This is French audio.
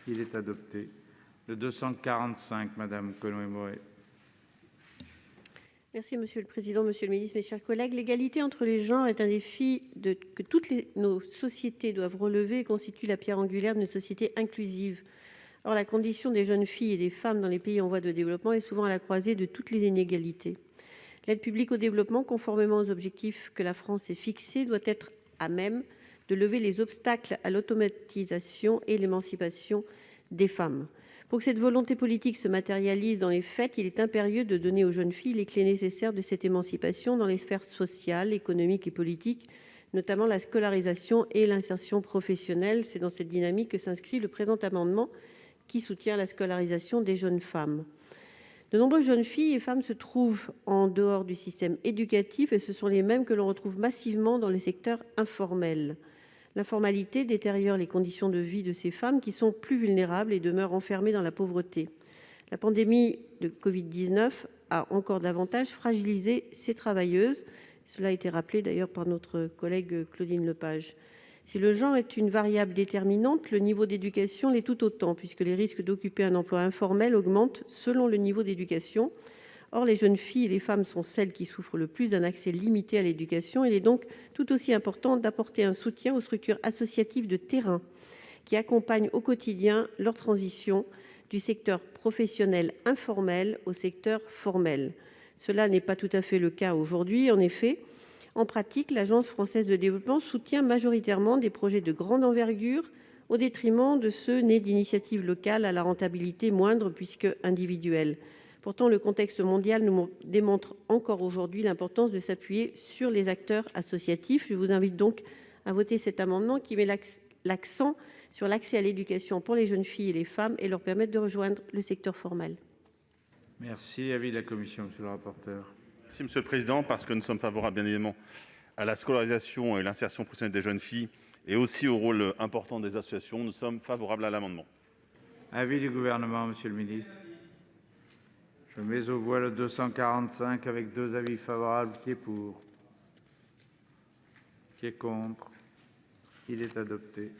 Il est adopté. Le 245, Madame Conway-Mouret. Merci Monsieur le Président, Monsieur le Ministre, mes chers collègues. L'égalité entre les genres est un défi que toutes nos sociétés doivent relever et constitue la pierre angulaire d'une société inclusive. Or, la condition des jeunes filles et des femmes dans les pays en voie de développement est souvent à la croisée de toutes les inégalités. L'aide publique au développement, conformément aux objectifs que la France s'est fixés, doit être à même de lever les obstacles à l'automatisation et l'émancipation des femmes. Pour que cette volonté politique se matérialise dans les faits, il est impérieux de donner aux jeunes filles les clés nécessaires de cette émancipation dans les sphères sociales, économiques et politiques, notamment la scolarisation et l'insertion professionnelle. C'est dans cette dynamique que s'inscrit le présent amendement qui soutient la scolarisation des jeunes femmes. De nombreuses jeunes filles et femmes se trouvent en dehors du système éducatif et ce sont les mêmes que l'on retrouve massivement dans les secteurs informels. L'informalité détériore les conditions de vie de ces femmes qui sont plus vulnérables et demeurent enfermées dans la pauvreté. La pandémie de Covid-19 a encore davantage fragilisé ces travailleuses. Cela a été rappelé d'ailleurs par notre collègue Claudine Lepage. Si le genre est une variable déterminante, le niveau d'éducation l'est tout autant, puisque les risques d'occuper un emploi informel augmentent selon le niveau d'éducation. Or, les jeunes filles et les femmes sont celles qui souffrent le plus d'un accès limité à l'éducation. Il est donc tout aussi important d'apporter un soutien aux structures associatives de terrain qui accompagnent au quotidien leur transition du secteur professionnel informel au secteur formel. Cela n'est pas tout à fait le cas aujourd'hui. En effet, en pratique, l'Agence française de développement soutient majoritairement des projets de grande envergure au détriment de ceux nés d'initiatives locales à la rentabilité moindre puisque individuelle. Pourtant, le contexte mondial nous démontre encore aujourd'hui l'importance de s'appuyer sur les acteurs associatifs. Je vous invite donc à voter cet amendement qui met l'accent sur l'accès à l'éducation pour les jeunes filles et les femmes et leur permettre de rejoindre le secteur formel. Merci. Avis de la commission, monsieur le rapporteur. Merci, Monsieur le Président, parce que nous sommes favorables, bien évidemment, à la scolarisation et l'insertion professionnelle des jeunes filles et aussi au rôle important des associations. Nous sommes favorables à l'amendement. Avis du Gouvernement, monsieur le ministre. Je mets aux voix le 245 avec 2 avis favorables. Qui est pour? Qui est contre? Il est adopté.